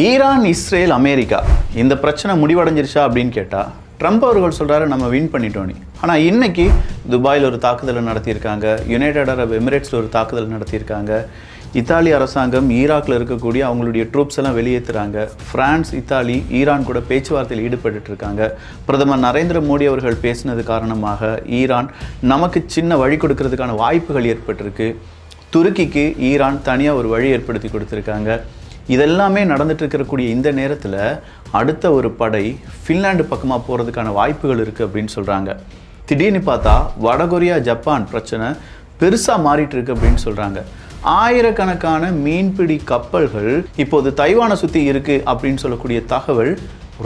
Iran, Israel, America இந்த பிரச்சனை முடிவடைஞ்சிருச்சா அப்படின்னு கேட்டால் ட்ரம்ப் அவர்கள் சொல்கிறாரு நம்ம வின் பண்ணிட்டோன்னு. ஆனால் இன்றைக்கி துபாயில் ஒரு தாக்குதலை நடத்தியிருக்காங்க, யுனைடெட் அரப் எமிரேட்ஸில் ஒரு தாக்குதல் நடத்தியிருக்காங்க, இத்தாலி அரசாங்கம் ஈராக்கில் இருக்கக்கூடிய அவங்களுடைய ட்ரூப்ஸ் எல்லாம் வெளியேற்றுறாங்க, ஃப்ரான்ஸ், இத்தாலி, ஈரான் கூட பேச்சுவார்த்தையில் ஈடுபட்டுருக்காங்க. பிரதமர் நரேந்திர மோடி அவர்கள் பேசினது காரணமாக ஈரான் நமக்கு சின்ன வழி கொடுக்கறதுக்கான வாய்ப்புகள் ஏற்பட்டிருக்கு. துருக்கிக்கு ஈரான் தனியாக ஒரு வழி ஏற்படுத்தி கொடுத்துருக்காங்க. இதெல்லாமே நடந்துட்டு இருக்கக்கூடிய இந்த நேரத்தில் அடுத்த ஒரு படை ஃபின்லாண்டு பக்கமாக போகிறதுக்கான வாய்ப்புகள் இருக்குது அப்படின்னு சொல்கிறாங்க. திடீர்னு பார்த்தா வடகொரியா, ஜப்பான் பிரச்சனை பெருசாக மாறிட்டு இருக்கு அப்படின்னு சொல்கிறாங்க. ஆயிரக்கணக்கான மீன்பிடி கப்பல்கள் இப்போது தைவானை சுற்றி இருக்குது அப்படின்னு சொல்லக்கூடிய தகவல்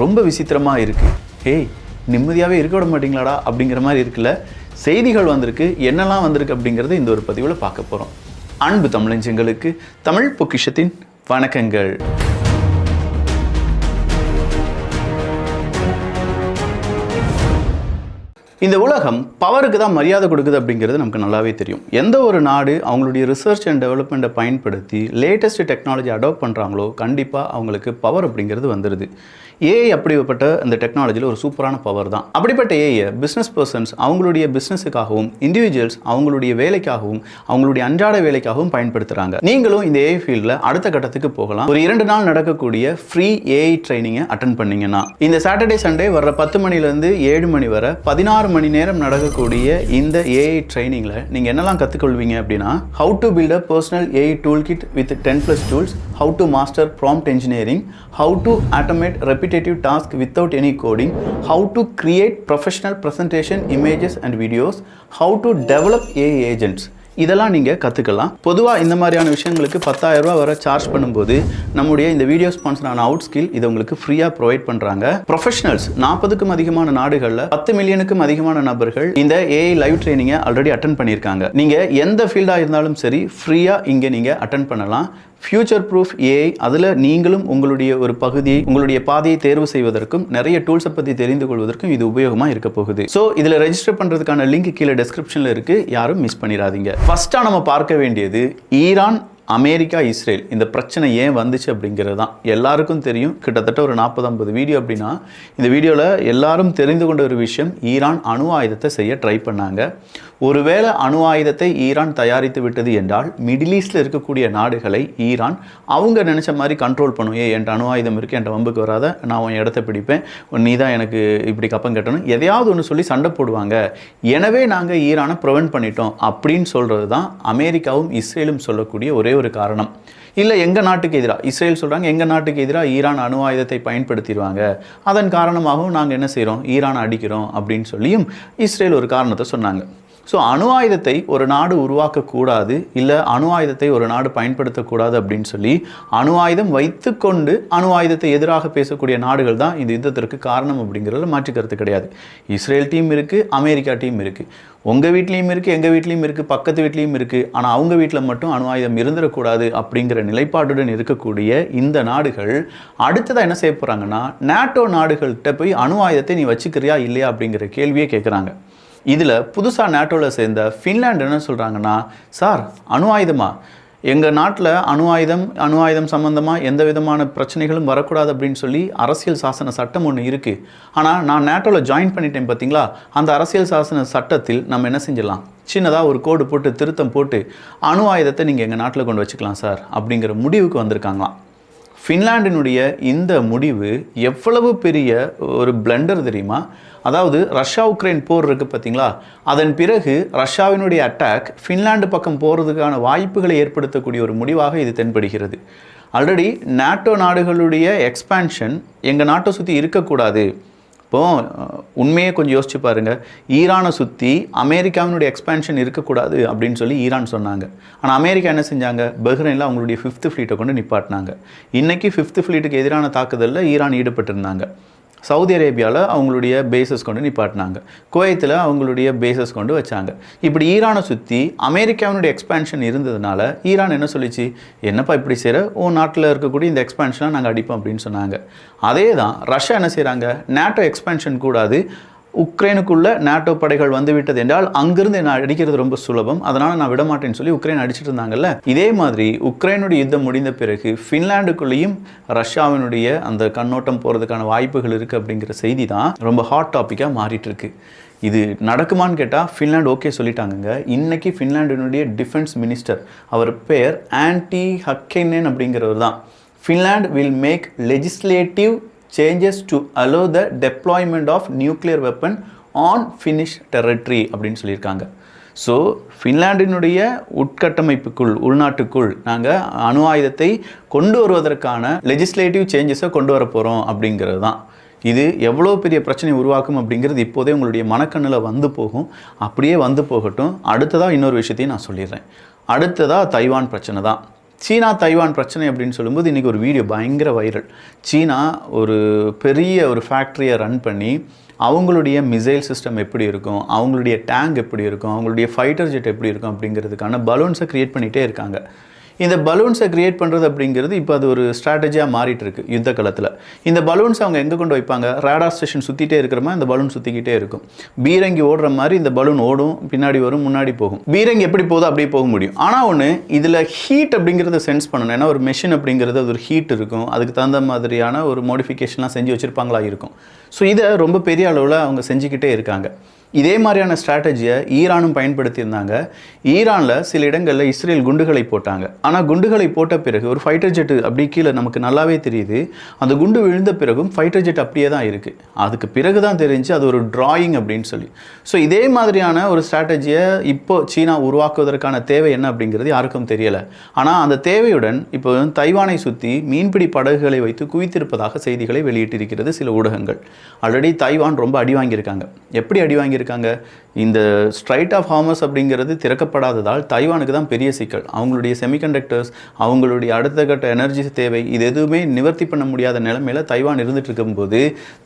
ரொம்ப விசித்திரமாக இருக்குது. ஏய், நிம்மதியாகவே இருக்க விட மாட்டிங்களாடா அப்படிங்கிற மாதிரி இருக்குல்ல. செய்திகள் வந்திருக்கு, என்னெல்லாம் வந்திருக்கு அப்படிங்கிறத இந்த ஒரு பதிவில் பார்க்க போகிறோம். அன்பு தமிழஞ்சங்களுக்கு தமிழ் பொக்கிஷத்தின் வணக்கங்கள். இந்த உலகம் பவருக்கு தான் மரியாதை கொடுக்குது அப்படிங்கிறது நமக்கு நல்லாவே தெரியும். எந்த ஒரு நாடு அவங்களுடைய ரிசர்ச் அண்ட் டெவலப்மெண்ட்டை பயன்படுத்தி லேட்டஸ்ட் டெக்னாலஜி அடாப்ட் பண்ணுறாங்களோ கண்டிப்பாக அவங்களுக்கு பவர் அப்படிங்கிறது வந்துடுது. ஏஐ அப்படிப்பட்ட அந்த டெக்னாலஜியில் ஒரு சூப்பரான பவர் தான். அப்படிப்பட்ட ஏஐ பிஸ்னஸ் பர்சன்ஸ் அவங்களுடைய பிஸ்னஸுக்காகவும், இண்டிவிஜுவல்ஸ் அவங்களுடைய வேலைக்காகவும், அவங்களுடைய அன்றாட வேலைக்காகவும் பயன்படுத்துகிறாங்க. நீங்களும் இந்த ஏஐ ஃபீல்டில் அடுத்த கட்டத்துக்கு போகலாம். ஒரு 2 நாள் நடக்கக்கூடிய ஃப்ரீ ஏஐ ட்ரைனிங்கை அட்டன் பண்ணிங்கன்னா, இந்த சாட்டர்டே சண்டே வர்ற 10 மணிலேருந்து 7 மணி வரை 16 மணி நேரம் நடக்கக்கூடிய இந்த ஏஐ ட்ரைனிங்கில் நீங்கள் என்னெல்லாம் கற்றுக்கொள்வீங்க அப்படின்னா, how to build a personal AI tool kit with 10+ tools, how to master prompt engineering, how to automate repetitive tasks without any coding, how to create professional presentation images and videos, how to develop AI agents. இதெல்லாம் நீங்கள் கற்றுக்கலாம். பொதுவாக இந்த மாதிரியான விஷயங்களுக்கு 10,000 ரூபா வரை charge பண்ணும்போது நம்முடைய இந்த வீடியோ ஸ்பான்சரான அவுட் ஸ்கில் இதை உங்களுக்கு ஃப்ரீயாக ப்ரொவைட் பண்ணுறாங்க. ப்ரொஃபஷனல்ஸ் 40க்கும் அதிகமான நாடுகளில் 10 மில்லியனுக்கும் அதிகமான நபர்கள் இந்த ஏஐ லைவ் ட்ரைனிங்கை ஆல்ரெடி அட்டன் பண்ணியிருக்காங்க. நீங்கள் எந்த ஃபீல்டாக இருந்தாலும் சரி ஃப்ரீயாக இங்கே நீங்கள் அட்டன் பண்ணலாம். ஃபியூச்சர் ப்ரூஃப் ஏஐ, அதில் நீங்களும் உங்களுடைய ஒரு பகுதியை, உங்களுடைய பாதையை தேர்வு செய்வதற்கும், நிறைய டூல்ஸை பற்றி தெரிந்து கொள்வதற்கும் இது உபயோகமாக இருக்க போகுது. ஸோ இதில் ரெஜிஸ்டர் பண்ணுறதுக்கான லிங்க் கீழே டெஸ்கிரிப்ஷனில் இருக்குது, யாரும் மிஸ் பண்ணிடாதீங்க. ஃபஸ்ட்டாக நம்ம பார்க்க வேண்டியது ஈரான், அமெரிக்கா, இஸ்ரேல் இந்த பிரச்சனை ஏன் வந்துச்சு அப்படிங்கிறது தான். எல்லாருக்கும் தெரியும், கிட்டத்தட்ட ஒரு 40-50 வீடியோ அப்படின்னா இந்த வீடியோவில் எல்லாரும் தெரிந்து கொண்ட ஒரு விஷயம், ஈரான் அணு ஆயுதத்தை செய்ய ட்ரை பண்ணாங்க. ஒருவேளை அணு ஆயுதத்தை ஈரான் தயாரித்து விட்டது என்றால் மிடில் ஈஸ்டில் இருக்கக்கூடிய நாடுகளை ஈரான் அவங்க நினச்ச மாதிரி கண்ட்ரோல் பண்ணும். என்கிட்ட அணு ஆயுதம் இருக்குது, என்கிட்ட வம்புக்கு வராத, நான் உன் இடத்த பிடிப்பேன், நீ தான் எனக்கு இப்படி கப்பம் கட்டணும், எதையாவது ஒன்று சொல்லி சண்டை போடுவாங்க. எனவே நாங்கள் ஈரானை ப்ரிவென்ட் பண்ணிட்டோம் அப்படின்னு சொல்கிறது தான் அமெரிக்காவும் இஸ்ரேலும் சொல்லக்கூடிய ஒரே ஒரு காரணம். இல்லை, எங்கள் நாட்டுக்கு எதிராக இஸ்ரேல் சொல்கிறாங்க, எங்கள் நாட்டுக்கு எதிராக ஈரான் அணு ஆயுதத்தை பயன்படுத்திடுவாங்க, அதன் காரணமாகவும் நாங்கள் என்ன செய்கிறோம், ஈரானை அடிக்கிறோம் அப்படின்னு சொல்லியும் இஸ்ரேல் ஒரு காரணத்தை சொன்னாங்க. ஸோ அணு ஆயுதத்தை ஒரு நாடு உருவாக்கக்கூடாது, இல்லை அணு ஆயுதத்தை ஒரு நாடு பயன்படுத்தக்கூடாது அப்படின்னு சொல்லி அணு ஆயுதம் வைத்துக்கொண்டு அணு ஆயுதத்தை எதிராக பேசக்கூடிய நாடுகள் தான் இந்த யுத்தத்திற்கு காரணம் அப்படிங்கிறதுல மாற்றுக்கருத்து கிடையாது. இஸ்ரேல் டீம் இருக்குது, அமெரிக்கா டீம் இருக்குது, உங்கள் வீட்லேயும் இருக்குது, எங்கள் வீட்லேயும் இருக்குது, பக்கத்து வீட்லேயும் இருக்குது. ஆனால் அவங்க வீட்டில் மட்டும் அணு ஆயுதம் இருந்துடக்கூடாது அப்படிங்கிற நிலைப்பாட்டுடன் இருக்கக்கூடிய இந்த நாடுகள் அடுத்ததாக என்ன செய்ய போகிறாங்கன்னா, நேட்டோ நாடுகள்கிட்ட போய் அணு ஆயுதத்தை நீ வச்சுக்கிறியா இல்லையா அப்படிங்கிற கேள்வியே கேட்குறாங்க. இதில் புதுசாக நேட்டோவில் சேர்ந்த ஃபின்லாண்டு என்ன சொல்கிறாங்கன்னா, சார் அணு ஆயுதமா, எங்கள் நாட்டில் அணு ஆயுதம் சம்மந்தமாக எந்த விதமான பிரச்சனைகளும் வரக்கூடாது அப்படின்னு சொல்லி அரசியல் சாசன சட்டம் ஒன்று இருக்குது. ஆனால் நான் நேட்டோவில் ஜாயின் பண்ணிட்டேன் பார்த்தீங்களா, அந்த அரசியல் சாசன சட்டத்தில் நம்ம என்ன செஞ்சிடலாம், சின்னதாக ஒரு கோடு போட்டு திருத்தம் போட்டு அணு ஆயுதத்தை நீங்கள் எங்கள் நாட்டில் கொண்டு வச்சுக்கலாம் சார் அப்படிங்கிற முடிவுக்கு வந்திருக்காங்களாம். ஃபின்லாண்டினுடைய இந்த முடிவு எவ்வளவு பெரிய ஒரு பிளண்டர் தெரியுமா? அதாவது ரஷ்யா உக்ரைன் போர் இருக்குது பார்த்தீங்களா, அதன் பிறகு ரஷ்யாவினுடைய அட்டாக் ஃபின்லாண்டு பக்கம் போகிறதுக்கான வாய்ப்புகளை ஏற்படுத்தக்கூடிய ஒரு முடிவாக இது தென்படுகிறது. ஆல்ரெடி நேட்டோ நாடுகளுடைய எக்ஸ்பேன்ஷன் எங்கள் நாட்டை சுற்றி இருக்கக்கூடாது. இப்போது உண்மையை கொஞ்சம் யோசிச்சு பாருங்கள், ஈரானை சுற்றி அமெரிக்காவினுடைய எக்ஸ்பேன்ஷன் இருக்கக்கூடாது அப்படின்னு சொல்லி ஈரான் சொன்னாங்க. ஆனால் அமெரிக்கா என்ன செஞ்சாங்க, பஹ்ரைனில் அவங்களுடைய 5th ஃப்ளீட்டை கொண்டு நிப்பாட்டினாங்க. இன்றைக்கி 5th ஃப்ளீட்டுக்கு எதிரான தாக்குதலில் ஈரான் ஈடுபட்டிருந்தாங்க. சவுதி அரேபியாவில் அவங்களுடைய பேசஸ் கொண்டு நிப்பாட்டினாங்க, குவைத்தில் அவங்களுடைய பேசஸ் கொண்டு வச்சாங்க. இப்படி ஈரானை சுற்றி அமெரிக்காவினுடைய எக்ஸ்பேன்ஷன் இருந்ததுனால ஈரான் என்ன சொல்லிச்சு, என்னப்பா இப்படி செய்கிற, நாட்டில் இருக்கக்கூடிய இந்த எக்ஸ்பேன்ஷனாக நாங்கள் அடிப்போம் அப்படின்னு சொன்னாங்க. அதே தான் ரஷ்யா என்ன செய்கிறாங்க, நேட்டோ எக்ஸ்பேன்ஷன் கூடாது, உக்ரைனுக்குள்ள நாட்டோ படைகள் வந்துவிட்டது என்றால் அங்கிருந்து என்ன அடிக்கிறது ரொம்ப சுலபம், அதனால் நான் விடமாட்டேன்னு சொல்லி உக்ரைன் அடிச்சிட்டு இருந்தாங்கல்ல. இதே மாதிரி உக்ரைனுடைய யுத்தம் முடிந்த பிறகு ஃபின்லாண்டுக்குள்ளேயும் ரஷ்யாவினுடைய அந்த கண்ணோட்டம் போகிறதுக்கான வாய்ப்புகள் இருக்குது அப்படிங்கிற செய்தி தான் ரொம்ப ஹாட் டாப்பிக்காக மாறிட்டு இருக்கு. இது நடக்குமான்னு கேட்டால் ஃபின்லாண்டு ஓகே சொல்லிட்டாங்கங்க. இன்றைக்கி ஃபின்லாண்டினுடைய டிஃபென்ஸ் மினிஸ்டர், அவர் பேர் ஆன்டி ஹக்கேனன் அப்படிங்கிறவர் தான். Finland will make legislative changes to allow the deployment of nuclear weapon on Finnish territory அப்படின்னு சொல்லியிருக்காங்க. ஸோ ஃபின்லாண்டினுடைய உட்கட்டமைப்புக்குள், உள்நாட்டுக்குள் நாங்கள் அணு ஆயுதத்தை கொண்டு வருவதற்கான லெஜிஸ்லேட்டிவ் சேஞ்சஸை கொண்டு வர போகிறோம் அப்படிங்கிறது தான். இது எவ்வளோ பெரிய பிரச்சனை உருவாக்கும் அப்படிங்கிறது இப்போதே உங்களுடைய மனக்கண்ணில் வந்து போகும். அப்படியே வந்து போகட்டும். அடுத்ததாக இன்னொரு விஷயத்தையும் நான் சொல்லிடுறேன். அடுத்ததாக தைவான் பிரச்சனை தான். சீனா தைவான் பிரச்சனை அப்படின்னு சொல்லும்போது இன்றைக்கி ஒரு வீடியோ பயங்கர வைரல். சீனா ஒரு பெரிய ஒரு ஃபேக்ட்ரியை ரன் பண்ணி அவங்களுடைய மிசைல் சிஸ்டம் எப்படி இருக்கும், அவங்களுடைய டேங்க் எப்படி இருக்கும், அவங்களுடைய ஃபைட்டர் ஜெட் எப்படி இருக்கும் அப்படிங்கிறதுக்கான பலூன்ஸை க்ரியேட் பண்ணிகிட்டே இருக்காங்க. இந்த பலூன்ஸை க்ரியேட் பண்ணுறது அப்படிங்கிறது இப்போ அது ஒரு ஸ்ட்ராட்டஜியாக மாறிட்டு இருக்கு யுத்த காலத்தில். இந்த பலூன்ஸ் அவங்க எங்கே கொண்டு வைப்பாங்க, ரேடார் ஸ்டேஷன் சுற்றிட்டே இருக்கிற மாதிரி இந்த பலூன் சுற்றிக்கிட்டே இருக்கும். பீரங்கி ஓடுற மாதிரி இந்த பலூன் ஓடும், பின்னாடி வரும், முன்னாடி போகும். பீரங்கி எப்படி போகுதோ அப்படியே போக முடியும். ஆனால் ஒன்று, இதில் ஹீட் அப்படிங்கிறத சென்ஸ் பண்ணணும். ஏன்னா ஒரு மெஷின் அப்படிங்கிறது அது ஒரு ஹீட் இருக்கும், அதுக்கு தகுந்த மாதிரியான ஒரு மாடிஃபிகேஷன்லாம் செஞ்சு வச்சுருப்பாங்களா இருக்கும். ஸோ இதை ரொம்ப பெரிய அளவில் அவங்க செஞ்சுக்கிட்டே இருக்காங்க. இதே மாதிரியான ஸ்ட்ராட்டஜியை ஈரானும் பயன்படுத்தியிருந்தாங்க. ஈரானில் சில இடங்களில் இஸ்ரேல் குண்டுகளை போட்டாங்க. ஆனால் குண்டுகளை போட்ட பிறகு ஒரு ஃபைட்டர் ஜெட்டு அப்படி கீழே நமக்கு நல்லாவே தெரியுது. அந்த குண்டு விழுந்த பிறகும் ஃபைட்டர் ஜெட் அப்படியே தான் இருக்குது. அதுக்கு பிறகு தான் தெரிஞ்சு அது ஒரு டிராயிங் அப்படின்னு சொல்லி. ஸோ இதே மாதிரியான ஒரு ஸ்ட்ராட்டஜியை இப்போ சீனா உருவாக்குவதற்கான தேவை என்ன அப்படிங்கிறது யாருக்கும் தெரியலை. ஆனால் அந்த தேவையுடன் இப்போ தைவானை சுற்றி மீன்பிடி படகுகளை வைத்து குவித்திருப்பதாக செய்திகளை வெளியிட்டிருக்கிறது சில ஊடகங்கள். ஆல்ரெடி தைவான் ரொம்ப அடி வாங்கியிருக்காங்க. எப்படி அடி வாங்கியிருக்காங்க? இந்த ஸ்ட்ரைட் ஆஃப் ஹார்மஸ் அப்படிங்கிறது திறக்கப்படாததால் தைவானுக்கு தான் பெரிய சிக்கல். அவங்களுடைய செமிகண்டக்டர்ஸ், அவங்களுடைய அடுத்த கட்ட எனர்ஜி தேவை, இது எதுவுமே நிவர்த்தி பண்ண முடியாத நிலைமையில் தைவான் இருந்துட்டு இருக்கும்போது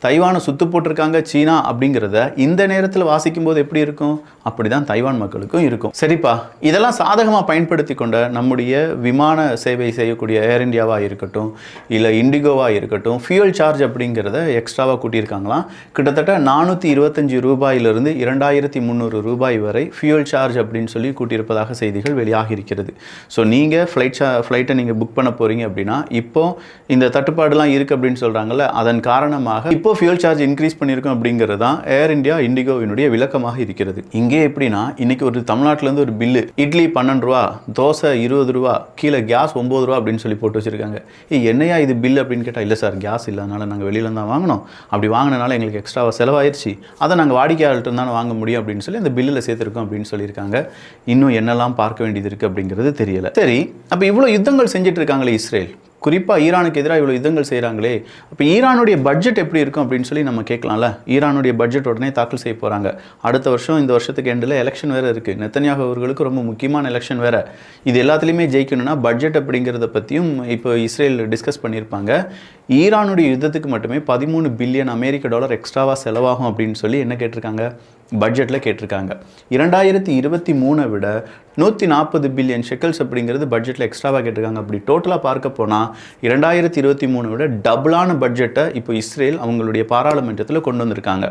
தைவானை சுத்து போட்டிருக்காங்க சீனா அப்படிங்கிறத இந்த நேரத்தில் வாசிக்கும் போது எப்படி இருக்கும்? அப்படி தான் தைவான் மக்களுக்கும் இருக்கும். சரிப்பா, இதெல்லாம் சாதகமாக பயன்படுத்தி கொண்ட நம்முடைய விமான சேவை செய்யக்கூடிய ஏர் இந்தியாவாக இருக்கட்டும், இல்லை இண்டிகோவாக இருக்கட்டும், ஃபியூல் சார்ஜ் அப்படிங்கிறத எக்ஸ்ட்ராவாக கூட்டியிருக்காங்களாம். கிட்டத்தட்ட 425 ரூபாயிலிருந்து 2300 ரூபாய் வரை ஃபியூல் சார்ஜ் அப்படின்னு சொல்லி கூட்டியிருப்பதாக செய்திகள் வெளியாகி இருக்கிறது. ஸோ நீங்கள் ஃப்ளைட்டை நீங்கள் புக் பண்ண போகிறீங்க அப்படின்னா இப்போ இந்த தட்டுப்பாடுலாம் இருக்குது அப்படின்னு சொல்கிறாங்கல்ல, அதன் காரணமாக இப்போ ஃபியூல் சார்ஜ் இன்க்ரீஸ் பண்ணியிருக்கோம் அப்படிங்கிறது தான் ஏர் இந்தியா இண்டிகோவினுடைய விளக்கமாக இருக்கிறது. இங்கே எப்படின்னா, இன்றைக்கி ஒரு தமிழ்நாட்டிலேருந்து ஒரு பில்லு, இட்லி 12 ரூபா, தோசை 20 ரூபா, கீழே கேஸ் 9 ரூபா அப்படின்னு சொல்லி போட்டு வச்சுருக்காங்க. என்னையா இது பில் அப்படின்னு கேட்டால், இல்லை சார் கேஸ் இல்லாதனால நாங்கள் வெளியில் தான் வாங்கினோம், அப்படி வாங்கினால எங்களுக்கு எக்ஸ்ட்ராவாக செலவாயிருச்சு, அதை நாங்கள் வாடிக்கையாளர்கிட்ட இருந்தாலும் வாங்க முடியும் அப்படின்னு சொல்லி அந்த பில்லில் சேர்த்துருக்கோம் அப்படின்னு சொல்லியிருக்காங்க. இன்னும் என்னெல்லாம் பார்க்க வேண்டியது இருக்குது அப்படிங்கிறது தெரியல. சரி, அப்போ இவ்வளோ யுத்தங்கள் செஞ்சுட்டு இருக்காங்களே இஸ்ரேல், குறிப்பாக ஈரானுக்கு எதிராக இவ்வளோ யுத்தங்கள் செய்கிறாங்களே, அப்போ ஈரானுடைய பட்ஜெட் எப்படி இருக்கும் அப்படின்னு சொல்லி நம்ம கேட்கலாம்ல. ஈரானுடைய பட்ஜெட் உடனே தாக்கல் செய்ய போகிறாங்க. அடுத்த வருஷம், இந்த வருஷத்துக்கு எண்டில் எலெக்ஷன் வேறு இருக்குது. நெத்தன்யாகு அவர்களுக்கு ரொம்ப முக்கியமான எலெக்ஷன் வேறு. இது எல்லாத்துலேயுமே ஜெயிக்கணும்னா பட்ஜெட் அப்படிங்கிறத பற்றியும் இப்போ இஸ்ரேல் டிஸ்கஸ் பண்ணியிருப்பாங்க. ஈரானுடைய யுத்தத்துக்கு மட்டுமே 13 பில்லியன் அமெரிக்க டாலர் எக்ஸ்ட்ராவாக செலவாகும் அப்படின்னு சொல்லி என்ன கேட்டிருக்காங்க, பட்ஜெட்டில் கேட்டிருக்காங்க. 2023 விட 140 பில்லியன் ஷெக்கல்ஸ் அப்படிங்கிறது பட்ஜெட்டில் எக்ஸ்ட்ராவாக கேட்டிருக்காங்க. அப்படி டோட்டலாக பார்க்க போனால் 2023 விட டபுளான பட்ஜெட்டை இப்போ இஸ்ரேல் அவங்களுடைய பாராளுமன்றத்தில் கொண்டு வந்திருக்காங்க.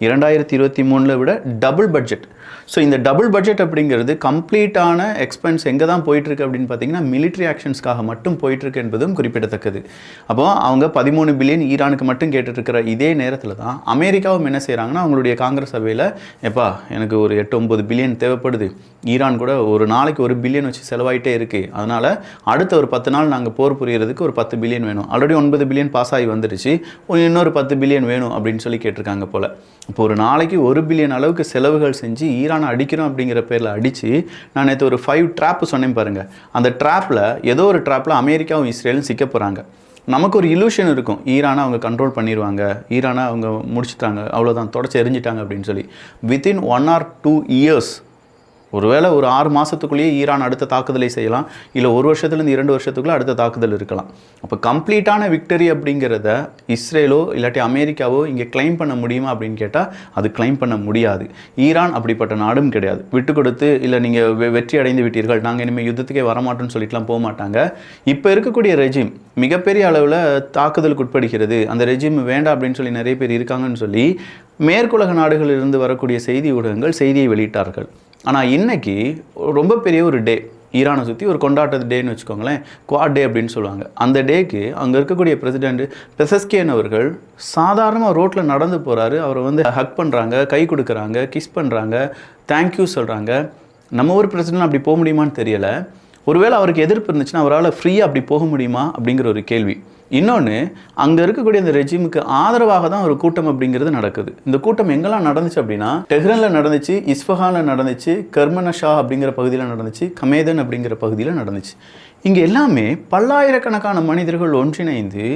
2023 விட டபுள் பட்ஜெட். ஸோ இந்த டபுள் பட்ஜெட் அப்படிங்கிறது கம்ப்ளீட்டான எக்ஸ்பென்ஸ் எங்கே தான் போயிட்டுருக்கு அப்படின்னு பார்த்தீங்கன்னா மிலிட்ரி ஆக்ஷன்ஸ்க்காக மட்டும் போயிட்டுருக்கு என்பதும் குறிப்பிடத்தக்கது. அப்போது அவங்க 13 பில்லியன் ஈரானுக்கு மட்டும் கேட்டுட்ருக்கிற இதே நேரத்தில் தான் அமெரிக்காவும் என்ன செய்கிறாங்கன்னா, அவங்களுடைய காங்கிரஸ் சபையில் எப்பா எனக்கு ஒரு 8-9 பில்லியன் தேவைப்படுது, ஈரான் கூட ஒரு நாளைக்கு 1 பில்லியன் வச்சு செலவாயிட்டே இருக்குது, அதனால் அடுத்த ஒரு 10 நாள் நாங்கள் போர் புரியறதுக்கு ஒரு 10 பில்லியன் வேணும், ஆல்ரெடி 9 பில்லியன் பாஸ் ஆகி வந்துருச்சு, இன்னொரு 10 பில்லியன் வேணும் அப்படின்னு சொல்லி கேட்டிருக்காங்க போல். இப்போ ஒரு நாளைக்கு 1 பில்லியன் அளவுக்கு செலவுகள் செஞ்சு ஈரானை அடிக்கிறோம் அப்படிங்கிற பேரில் அடித்து, நான் நேற்று ஒரு 5 ட்ராப்பு சொன்னேன் பாருங்கள், அந்த ட்ராப்பில் ஏதோ ஒரு ட்ராப்பில் அமெரிக்காவும் இஸ்ரேலும் சிக்க போகிறாங்க. நமக்கு ஒரு இலூஷன் இருக்கும், ஈரானை அவங்க கண்ட்ரோல் பண்ணிடுவாங்க, ஈரானை அவங்க முடிச்சுட்டாங்க, அவ்வளோதான் தொடச்சி எரிஞ்சிட்டாங்க அப்படின்னு சொல்லி. வித்தின் 1 or 2 இயர்ஸ் ஒருவேளை ஒரு 6 மாதத்துக்குள்ளேயே ஈரான் அடுத்த தாக்குதலை செய்யலாம், இல்லை 1 வருஷத்துலேருந்து 2 வருஷத்துக்குள்ளே அடுத்த தாக்குதல் இருக்கலாம். அப்போ கம்ப்ளீட்டான விக்டரி அப்படிங்கிறத இஸ்ரேலோ இல்லாட்டி அமெரிக்காவோ இங்கே கிளைம் பண்ண முடியுமா அப்படின்னு கேட்டால் அது கிளைம் பண்ண முடியாது. ஈரான் அப்படிப்பட்ட நாடும் கிடையாது. விட்டு கொடுத்து இல்லை நீங்கள் வெற்றி அடைந்து விட்டீர்கள், நாங்கள் இனிமேல் யுத்தத்துக்கே வரமாட்டோம்னு சொல்லிட்டுலாம் போக மாட்டாங்க. இப்போ இருக்கக்கூடிய ரெஜிம் மிகப்பெரிய அளவில் தாக்குதலுக்கு உட்படுகிறது, அந்த ரெஜிம் வேண்டாம் அப்படின்னு சொல்லி நிறைய பேர் இருக்காங்கன்னு சொல்லி மேற்குலக நாடுகளிலிருந்து வரக்கூடிய செய்தி ஊடகங்கள் செய்தியை வெளியிட்டார்கள். ஆனால் இன்றைக்கி ரொம்ப பெரிய ஒரு டே, ஈரானை சுற்றி ஒரு கொண்டாட்டது டேன்னு வச்சுக்கோங்களேன், குவாட் டே அப்படின்னு சொல்லுவாங்க. அந்த டேக்கு அங்கே இருக்கக்கூடிய பிரசிடெண்ட் பெசஸ்கேன் அவர்கள் சாதாரணமாக ரோட்டில் நடந்து போகிறாரு. அவரை வந்து ஹக் பண்ணுறாங்க, கை கொடுக்குறாங்க, கிஸ் பண்ணுறாங்க, தேங்க்யூ சொல்கிறாங்க. நம்ம ஊர் பிரசிடெண்ட் அப்படி போக முடியுமான்னு தெரியலை. ஒருவேளை அவருக்கு எதிர்ப்பு இருந்துச்சுன்னா அவரால் ஃப்ரீயாக அப்படி போக முடியுமா அப்படிங்கிற ஒரு கேள்வி. இன்னொன்று, அங்கே இருக்கக்கூடிய அந்த ரெஜிமுக்கு ஆதரவாக தான் ஒரு கூட்டம் அப்படிங்கிறது நடக்குது. இந்த கூட்டம் எங்கெல்லாம் நடந்துச்சு அப்படின்னா, டெஹ்ரானில் நடந்துச்சு, இஸ்ஃபஹானில் நடந்துச்சு, கர்மனஷா அப்படிங்கிற பகுதியில் நடந்துச்சு, கமேதன் அப்படிங்கிற பகுதியில் நடந்துச்சு. இங்கே எல்லாமே பல்லாயிரக்கணக்கான மனிதர்கள் ஒன்றிணைந்து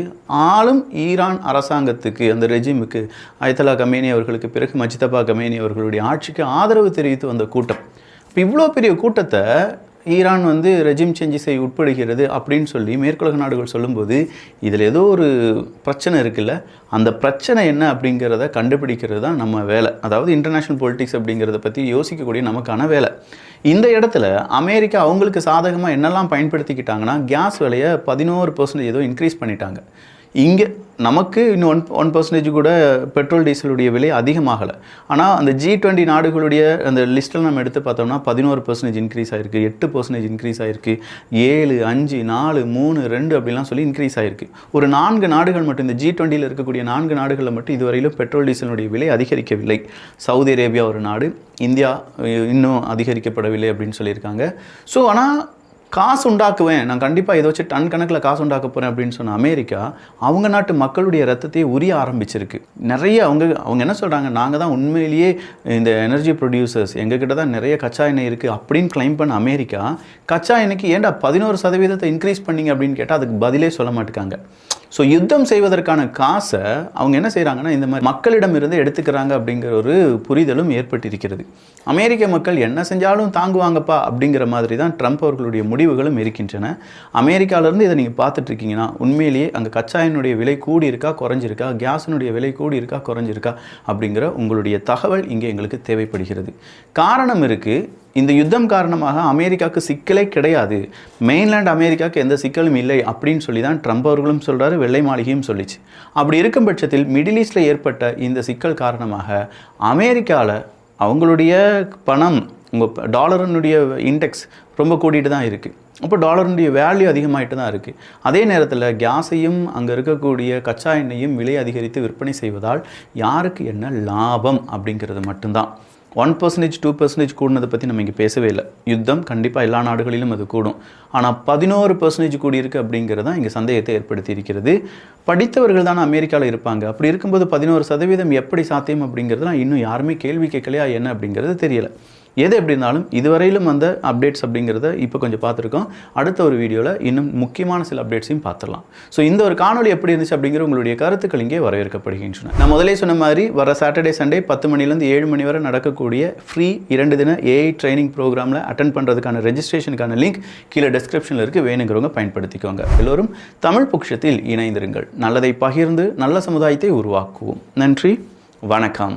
ஆளும் ஈரான் அரசாங்கத்துக்கு, அந்த ரெஜிமுக்கு, அயத்தலா கமேனி அவர்களுக்கு பிறகு மஜ்தபா கமேனி அவர்களுடைய ஆட்சிக்கு ஆதரவு தெரிவித்து வந்த கூட்டம். இப்போ இவ்வளோ பெரிய கூட்டத்தை ஈரான் வந்து ரெஜிம் சேஞ்சஸை உட்படுகிறது அப்படின்னு சொல்லி மேற்குலக நாடுகள் சொல்லும்போது இதில் ஏதோ ஒரு பிரச்சனை இருக்குல்ல, அந்த பிரச்சனை என்ன அப்படிங்கிறத கண்டுபிடிக்கிறது தான் நம்ம வேலை. அதாவது இன்டர்நேஷ்னல் பொலிட்டிக்ஸ் அப்படிங்கிறத பற்றி யோசிக்கக்கூடிய நமக்கான வேலை. இந்த இடத்துல அமெரிக்கா அவங்களுக்கு சாதகமாக என்னெல்லாம் பயன்படுத்திக்கிட்டாங்கன்னா, கேஸ் விலையை 11% ஏதோ இன்க்ரீஸ் பண்ணிட்டாங்க. இங்கே நமக்கு இன்னும் 1% கூட பெட்ரோல் டீசலுடைய விலை அதிகமாகலை. ஆனால் அந்த G20 நாடுகளுடைய அந்த லிஸ்ட்டில் நம்ம எடுத்து பார்த்தோம்னா 11% இன்க்ரீஸ் ஆகிருக்கு, 8% இன்க்ரீஸ் ஆகிருக்கு, 7, 5, 4, 3, 2 அப்படிலாம் சொல்லி இன்க்ரீஸ் ஆகிருக்கு. ஒரு 4 நாடுகள் மட்டும், இந்த G20யில் இருக்கக்கூடிய 4 நாடுகளில் மட்டும் இதுவரையிலும் பெட்ரோல் டீசலுடைய விலை அதிகரிக்கவில்லை. சவுதி அரேபியா ஒரு நாடு, இந்தியா இன்னும் அதிகரிக்கப்படவில்லை அப்படின்னு சொல்லியிருக்காங்க. ஸோ ஆனால் காசு உண்டாக்குவேன், நான் கண்டிப்பாக இதை வச்சு டன் கணக்கில் காசு உண்டாக்க போகிறேன் அப்படின்னு சொன்ன அமெரிக்கா அவங்க நாட்டு மக்களுடைய ரத்தத்தையே உரிய ஆரம்பிச்சிருக்கு. நிறைய அவங்க என்ன சொல்கிறாங்க, நாங்கள் தான் உண்மையிலேயே இந்த எனர்ஜி ப்ரொடியூசர்ஸ், எங்ககிட்ட தான் நிறைய கச்சா எண்ணெய் இருக்குது அப்படின்னு கிளைம் பண்ண அமெரிக்கா கச்சா எண்ணெய்க்கு ஏன்டா 11% இன்க்ரீஸ் பண்ணிங்க அப்படின்னு கேட்டால் அதுக்கு பதிலே சொல்ல மாட்டேங்காங்க. ஸோ யுத்தம் செய்வதற்கான காசை அவங்க என்ன செய்கிறாங்கன்னா, இந்த மாதிரி மக்களிடமிருந்து எடுத்துக்கிறாங்க அப்படிங்கிற ஒரு புரிதலும் ஏற்பட்டிருக்கிறது. அமெரிக்க மக்கள் என்ன செஞ்சாலும் தாங்குவாங்கப்பா அப்படிங்கிற மாதிரி தான் ட்ரம்ப் அவர்களுடைய முடிவுகளும் இருக்கின்றன. அமெரிக்காவிலேருந்து இதை நீங்கள் பார்த்துட்ருக்கீங்கன்னா உண்மையிலேயே அங்கே கச்சா எண்ணெயுடைய விலை கூடி இருக்கா குறைஞ்சிருக்கா, கேஸினுடைய விலை கூடி இருக்கா குறைஞ்சிருக்கா அப்படிங்கிற உங்களுடைய தகவல் இங்கே எங்களுக்கு தேவைப்படுகிறது. காரணம் இருக்குது, இந்த யுத்தம் காரணமாக அமெரிக்காவுக்கு சிக்கலே கிடையாது, மெயின்லேண்ட் அமெரிக்காவுக்கு எந்த சிக்கலும் இல்லை அப்படின்னு சொல்லி தான் ட்ரம்ப் அவர்களும் சொல்கிறாரு, வெள்ளை மாளிகையும் சொல்லிச்சு. அப்படி இருக்கும் பட்சத்தில் மிடில் ஈஸ்டில் ஏற்பட்ட இந்த சிக்கல் காரணமாக அமெரிக்காவில் அவங்களுடைய பணம், உங்கள் டாலரினுடைய இண்டெக்ஸ் ரொம்ப கூட்டிகிட்டு தான் இருக்குது. அப்போ டாலருடைய வேல்யூ அதிகமாகிட்டு தான் இருக்குது. அதே நேரத்தில் கேஸையும் அங்கே இருக்கக்கூடிய கச்சா எண்ணெயும் விலை அதிகரித்து விற்பனை செய்வதால் யாருக்கு என்ன லாபம் அப்படிங்கிறது மட்டும்தான். 1%, 2% கூடினதை பற்றி நம்ம இங்கே பேசவே இல்லை. யுத்தம் கண்டிப்பாக எல்லா நாடுகளிலும் அது கூடும். ஆனால் 11% கூடியிருக்கு அப்படிங்கிறது தான் இங்கே சந்தேகத்தை ஏற்படுத்தி இருக்கிறது. படித்தவர்கள் தானே அமெரிக்காவில் இருப்பாங்க. அப்படி இருக்கும்போது 11% எப்படி சாத்தியம் அப்படிங்கிறதுலாம் இன்னும் யாருமே கேள்வி கேட்கலையா என்ன அப்படிங்கிறது தெரியலை. எது எப்படி இருந்தாலும் இதுவரையிலும் அந்த அப்டேட்ஸ் அப்படிங்கிறத இப்போ கொஞ்சம் பார்த்துருக்கோம். அடுத்த ஒரு வீடியோவில் இன்னும் முக்கியமான சில அப்டேட்ஸையும் பார்த்துடலாம். ஸோ இந்த ஒரு காணொலி எப்படி இருந்துச்சு அப்படிங்கிற உங்களுடைய கருத்துக்கள் இங்கே வரவேற்கப்படுகின்றன. நான் முதலே சொன்ன மாதிரி வர சாட்டர்டே சண்டே 10 மணிலேருந்து 7 மணி வரை நடக்கக்கூடிய ஃப்ரீ 2 தின AI ட்ரைனிங் ப்ரோக்ராமில் அட்டன் பண்ணுறதுக்கான ரெஜிஸ்ட்ரேஷனுக்கான லிங்க் கீழே டிஸ்கிரிப்ஷனில் இருக்குது, வேணுங்கிறவங்க பயன்படுத்திக்கோங்க. எல்லோரும் தமிழ் பொக்கிஷத்தில் இணைந்திருங்கள். நல்லதை பகிர்ந்து நல்ல சமுதாயத்தை உருவாக்குவோம். நன்றி, வணக்கம்.